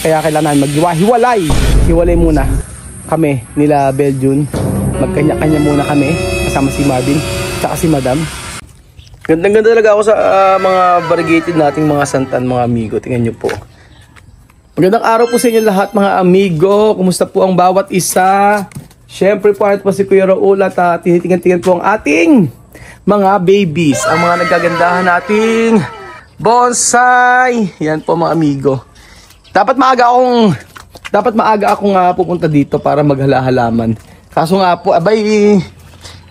Kaya kailangan maghiwalay. Hiwalay muna kami nila Belgium. Magkanya-kanya muna kami kasama si Marvin tsaka si Madam. Gandang-ganda talaga ako sa mga variegated nating mga santan, mga amigo. Tingnan nyo po. Magandang araw po sa inyo lahat, mga amigo. Kumusta po ang bawat isa? Siyempre po, ito po si Kuya Raul at tinitingnan-tingnan po ang ating mga babies. Ang mga nagagandahan nating bonsai. Yan po, mga amigo. Dapat maaga akong pupunta dito para maghala-halaman. Kaso nga po, abay,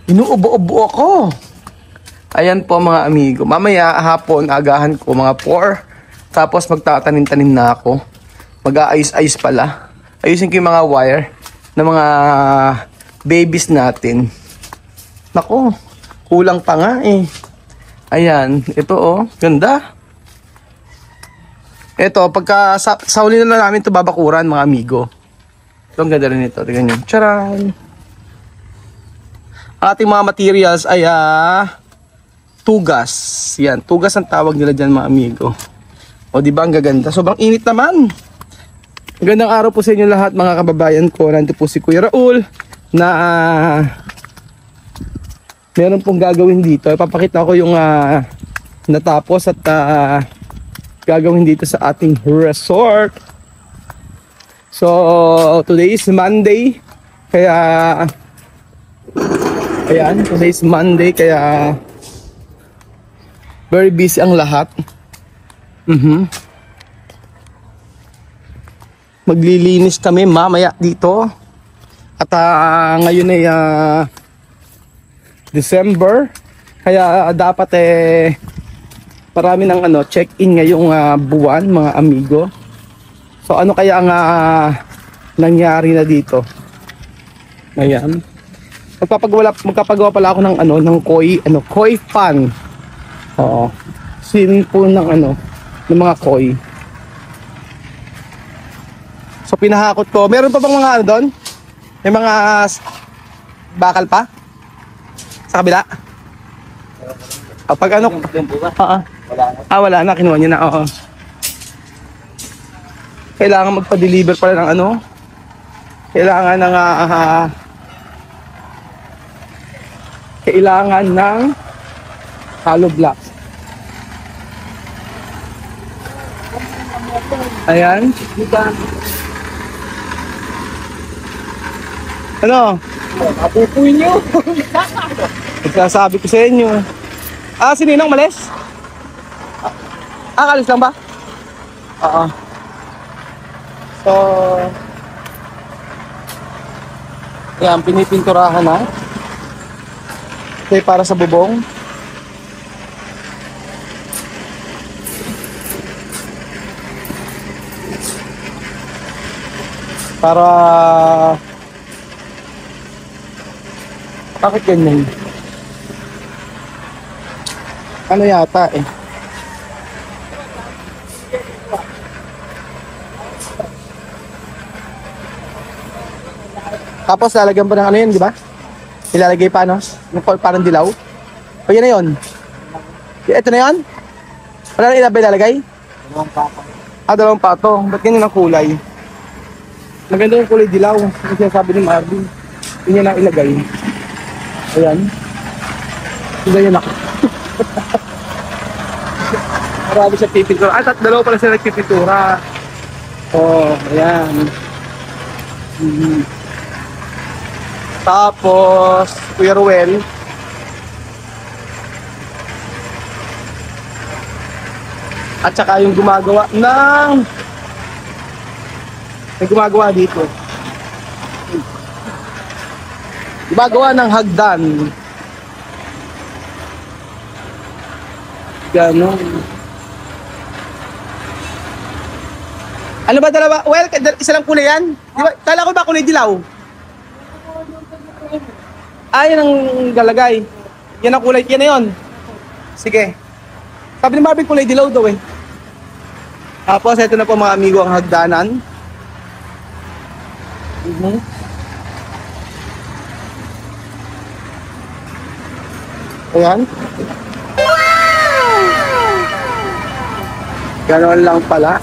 inuubo-ubo ako. Ayan po, mga amigo. Mamaya hapon, agahan ko mga 4. Tapos magtatanim-tanim na ako. Mag-aayos-ayos pala. Ayusin ko yung mga wire ng mga babies natin. Nako, kulang pa nga eh. Ayan, ito oh, ganda. Ito, pagka sa huli na namin ito babakuran, mga amigo. Ito, ang ganda rin ito. Tingnan nyo. Charan! Ating mga materials ay tugas. Yan, tugas ang tawag nila dyan, mga amigo. O, diba ang gaganda? Sobrang init naman. Magandang araw po sa inyo lahat, mga kababayan ko. Nandito po si Kuya Raul na meron pong gagawin dito. Ipapakita ko yung natapos at gagawin dito sa ating resort. So, today is Monday. Kaya, ayan, today is Monday. Kaya, very busy ang lahat. Maglilinis kami mamaya dito. At ngayon ay December. Kaya dapat marami ng check-in ngayong buwan, mga amigo. So ano kaya ang nangyari na dito? Ayan. Magpapagawa pala ako ng koi pan. Oo. Swimming pool ng mga koi. So pinahakot ko. Meron pa bang mga doon? May mga bakal pa? Sa kabila? Pag wala na. Kinuha niya na. Oo. Kailangan magpa-deliver pala ng kailangan ng kailangan ng hollow blocks. Ayan. Ano? Apupuin nyo. Nagsasabi ko sa inyo. Si Ninong malis? Kalis lang ba? Oo. So, yan, pinipinturahan na. Okay, para sa bubong. Para bakit ganyan? Ano yata eh. Tapos lalagyan pa ng yun, di ba? Ilalagay pa parang dilaw. O yan na yun. Ito na yun? Wala na ilalagay? Dalawang patong. Dalawang patong. Ba't ganyan ang kulay? Maganda yung kulay dilaw. Yung sinasabi ni Marvin. Yun yan ang ilagay. Ayan. Ganyan ako. Marami siya pipintura. Dalawa pala sila nagpipintura. Ayan. Tapos, Kuya Ruel. At saka yung gumagawa ng dito. Gumagawa ng hagdan. Ganon. Ano ba dalawa? Well, isa lang kulay yan? Di ba? Kala ko ba kulay dilaw? Yan ang galagay. Yan ang kulay. Yan na yun. Sige. Sabi ni Marvin kulay dilaw daw eh. Tapos ito na po mga amigo ang hagdanan. Ayan. Wow! Ganoon lang pala.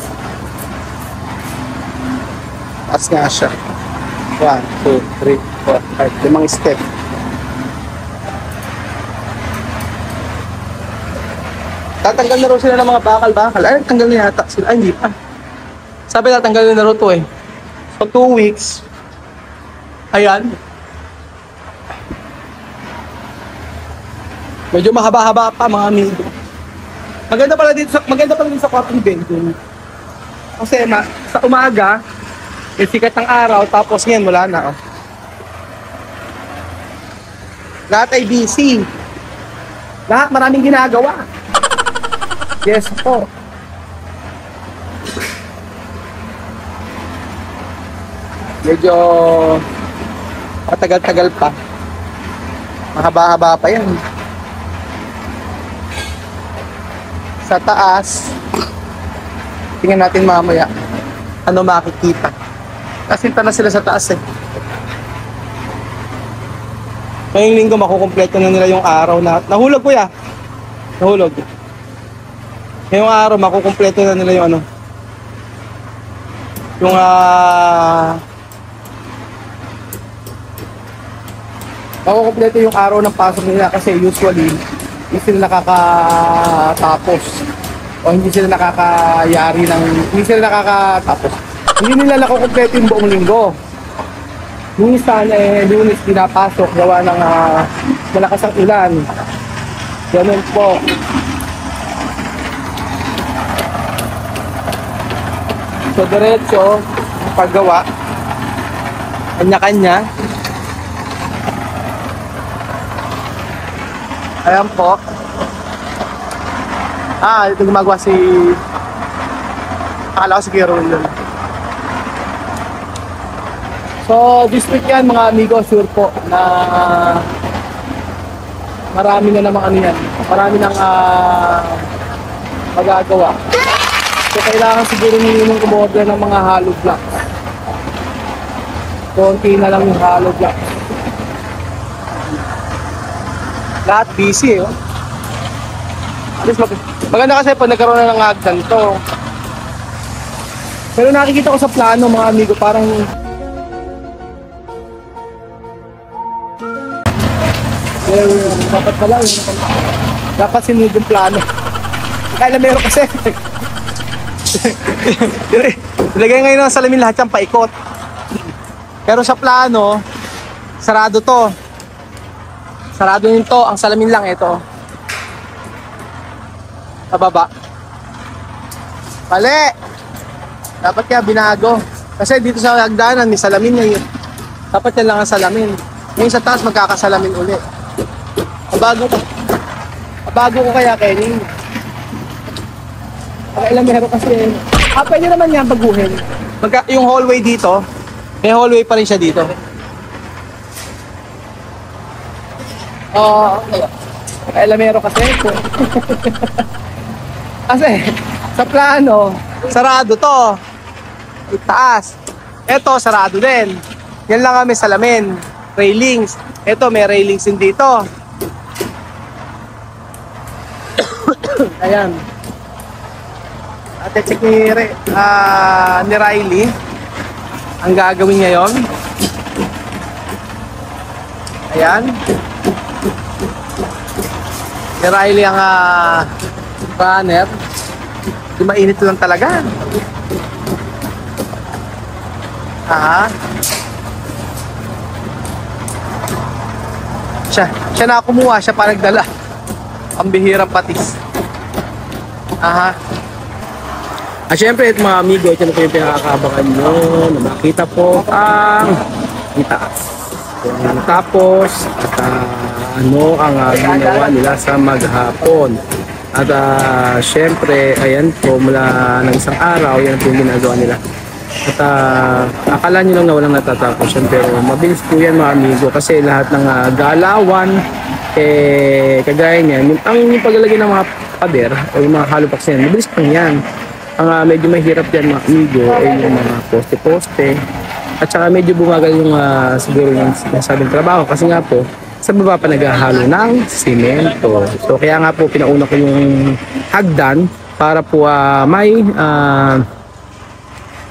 Taas nga siya. 1, 2, 3, 4, 5. 5 step. Tatanggal na raw sila ng mga bakal-bakal. Ay, tanggal na yata sila. Ay, hindi pa. Sabi tatanggalin na raw to eh. So, 2 weeks. Ayan. Medyo mahaba-haba pa mga amigo. Maganda pala dito sa kwartong Benton. Kasi sa umaga, yung sikat ng araw, tapos ngayon wala na. Oh. Lahat ay busy. Lahat maraming ginagawa. Yes po. Medyo matagal-tagal pa. Mahaba-haba pa yan. Sa taas, tingnan natin mamaya ano makikita. Kasi na sila sa taas eh. Ngayong linggo makukumpleto na nila yung araw na nahulog kuya. Nahulog. Ngayong araw makukumpleto na nila yung ano. Yung makukumpleto yung araw ng pasok nila kasi usually hindi sila nakakatapos o hindi sila hindi sila nakakatapos. Hindi nila nakukumpleto yung buong linggo. Minsan Lunes pinapasok gawa ng malakas ang ulan. Ganun po. So diretso ang paggawa kanya-kanya. Ayan po. Ito gumagawa si akala ko si Kuya Rolon. So this week yan mga amigo, sure po na marami na namang ano yan. Marami nang magagawa. So kailangan siguro nyo kumorder ng mga hollow blocks. Konti na lang yung hollow blocks. Lahat busy eh. Oh. At least maganda kasi pag nagkaroon na ng hagdan to. Pero nakikita ko sa plano mga amigo parang dapat pala dapat sinunod yung plano. Kaya meron kasi ilagay ngayon ng salamin lahat yung paikot. Pero sa plano sarado to. Sarado nito, ang salamin lang ito. Sa baba. Mali! Dapat kaya binago. Kasi dito sa hagdanan, may salamin na yun. Dapat yan lang ang salamin. Ngayon sa taas, magkakasalamin ulit. Bago ko kaya, Kenny. Pakailan meron kasi. Pwede naman yan baguhin. Yung hallway dito, may hallway pa rin siya dito. Okay. Elamero kasi ito. Kasi sa plano, sarado to. Itaas. Ito, sarado din. Yan lang kami salamin. Railings. Ito, may railings din dito. Ayan. At check ni Riley ang gagawin ngayon. Ayan. Si Riley ang runner. Di mainit lang talaga. Siya na kumuha, siya pa nagdala. Ang bihirang patis. Syempre mga amigo, ito na po yung pinakakabangan nyo na makita po ang itaas. Tapos ano ang ginawa nila sa maghapon. At syempre ayan po mula ng isang araw yan po yung ginagawa nila. At akala nyo lang na walang natatapos yan, pero mabilis po yan mga amigo kasi lahat ng galawan kagaya niyan yung paglalagay ng mga pader o yung mga hollow blocks yan, mabilis pang yan. Ang medyo mahirap yan mga amigo yung mga poste-poste at saka medyo bumagal yung siguro yung nasabing trabaho kasi nga po sa baba pa naghahalo ng simento. So kaya nga po pinauna ko yung hagdan para po may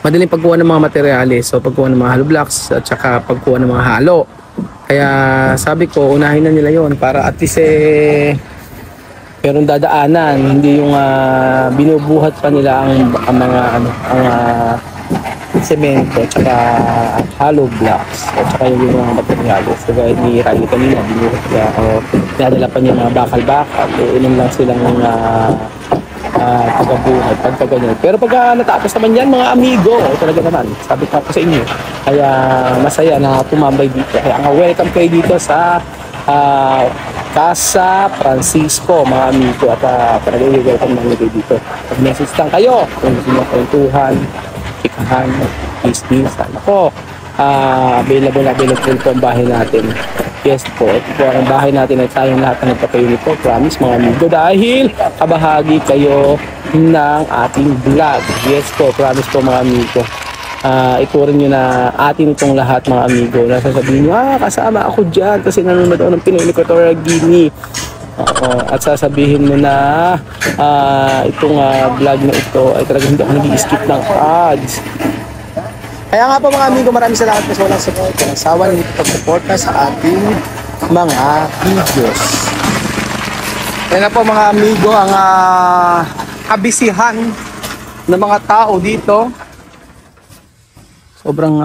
madaling pagkuha ng mga materyales. So pagkuha ng mga hollow blocks at saka pagkuha ng mga halo. Kaya sabi ko, unahin na nila yon para at least merong dadaanan, hindi yung binubuhat pa nila ang mga semento at saka hollow blocks at saka yung mga materyales. So gaya ni Rally kanina, binuhat niya o dinadala pa niya mga bakal-bakal. Inom lang silang tagabuhat pagka ganyan. Pero pag natapos naman yan mga amigo, talaga naman, sabi ko sa inyo, kaya masaya na tumambay dito. Kaya welcome kayo dito sa Casa Francisco mga amigo, at talaga welcome namin kayo dito. Pag-message lang kayo kung gusto nyo kwentuhan, ikahan, business, ako, available po ang bahay natin. Yes po, ito po ang bahay natin at tayong lahat na nagpatayo nito. Promise mga amigo, dahil kabahagi kayo ng ating vlog. Yes po, promise po mga amigo. Iturin nyo na atin itong lahat mga amigo. Nasasabihin nyo, kasama ako dyan kasi nanonood ako ng Pinoy Equatorial Guinea. At sasabihin mo na itong vlog na ito ay talagang hindi ako nag-i-skip ng ads. Kaya nga po mga amigo, maraming salamat po sa walang support. Walang sawa nito pag-suporta sa ating mga videos. Kaya na po mga amigo, ang kabisihan ng mga tao dito. Sobrang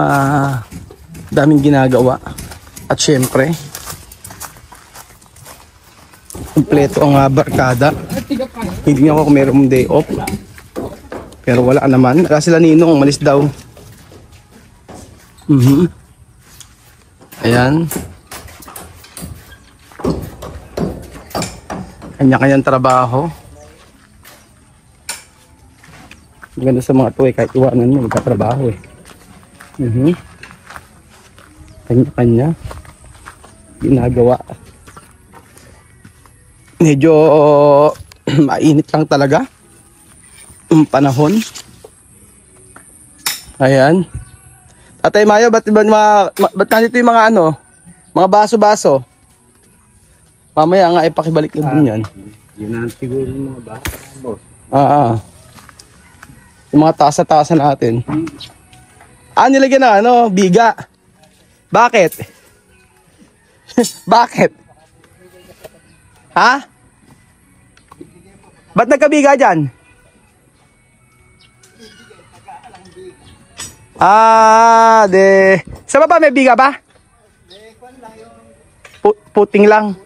daming ginagawa. At syempre, kumpleto ang barkada. Hindi niya ako kung meron day off. Pero wala naman. Wala sila Ninong, umalis daw. Ayan. Kanya-kanyang trabaho. Maganda sa mga tuwi, kahit iwanan mo, magkatrabaho Kanya-kanya ginagawa. Medyo mainit lang talaga ang panahon. Ayan. Tatay Mayo, ba't nandito yung mga mga baso-baso? Mamaya nga ipakibalik lang din yan. Yun ang siguro yung mga baso. Yung mga tasa-tasa natin. Nilagyan na biga. Bakit? Bakit? Ha? Ba't nagkabiga dyan? Sa baba may biga ba? Puting lang.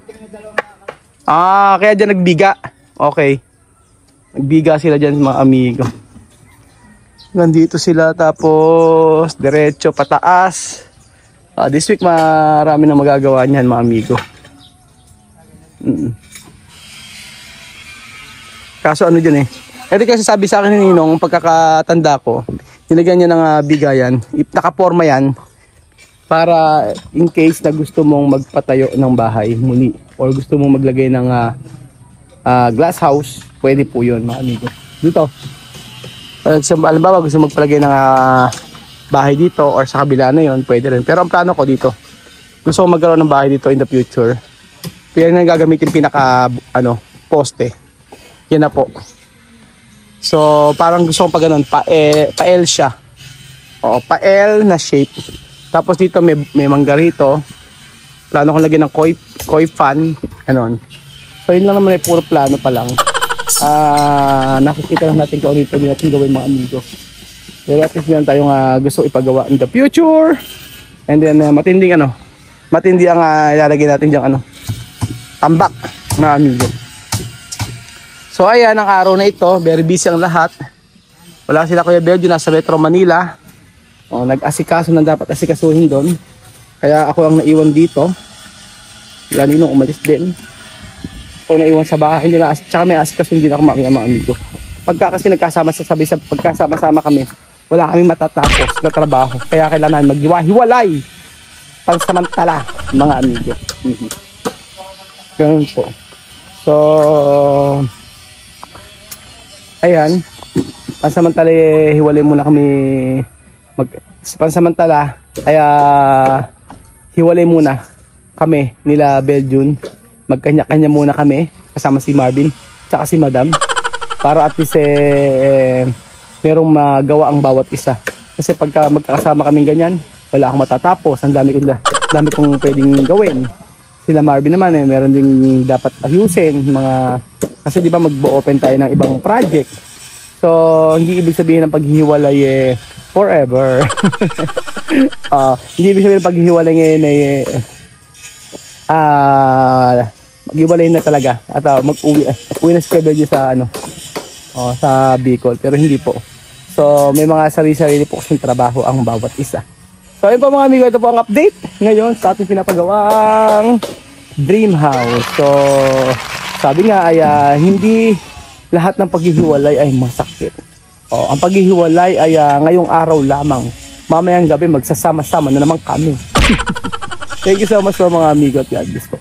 Kaya dyan nagbiga. Okay. Nagbiga sila dyan mga amigo. Nandito sila tapos diretso pataas. This week marami na magagawa niyan mga amigo. Kaso dyan ito kasi sabi sa akin ni Ninong, pagkakatanda ko, nilagyan niya ng bigayan, nakaporma yan para in case na gusto mong magpatayo ng bahay muli or gusto mong maglagay ng glass house, pwede po yun mga amigo. Dito, alimbawa gusto magpalagay ng bahay dito or sa kabila na yun, pwede rin. Pero ang plano ko dito, gusto ko magkaroon ng bahay dito in the future. Kaya na gagamitin pinaka poste. Yan na po. So parang gusto ko pa ganun, pa-L siya. Pa-L na shape. Tapos dito may mangga rito. Plano kong lagyan ng koi fan, ganon. So yun lang naman, puro plano pa lang. Nakikita lang natin kung ano ito natin gawin mga amigo. Pero at least meron tayong gusto ipagawa in the future. And then matindi ang ilalagay natin diyang tambak mga amigo. So ayan ang araw na ito, very busy ang lahat. Wala sila Kuya Belgio, nasa Metro Manila. Nag-asikaso na dapat asikasuhin doon. Kaya ako ang naiwan dito. Wala Ninong umalis din. Ako naiwan sa bahay nila. Tsaka may asikasuhin din ako mga amigo. Pagka kasi pagkasama-sama kami, wala kaming matatapos na trabaho. Kaya kailangan maghiwa-hiwalay pansamantala mga amigo. Ganun po. So ayan, pansamantala hiwalay muna kami pansamantala, kaya hiwalay muna kami nila Belgium. Magkanya-kanya muna kami kasama si Marvin tsaka si Madam para at least merong magawa ang bawat isa. Kasi pagka magkakasama kaming ganyan, wala akong matatapos. Ang dami kong pwedeng gawin. Sila Marvin naman meron ding dapat ayusin kasi di ba mag-open tayo ng ibang project. So, hindi ibig sabihin ng paghihiwalay forever. Hindi ibig sabihin ng paghihiwalay ngayon maghiwalay na talaga at uwi na si Kuya sa sa Bicol, pero hindi po. So may mga sarili-sarili po kasing trabaho ang bawat isa. So ayun po mga amigo, ito po ang update ngayon sa ating pinapagawang dream house. So sabi nga ay hindi lahat ng paghihiwalay ay masakit. Ang paghihiwalay ay ngayong araw lamang. Mamayang gabi magsasama-sama na naman kami. Thank you so much po mga amigo at God bless po.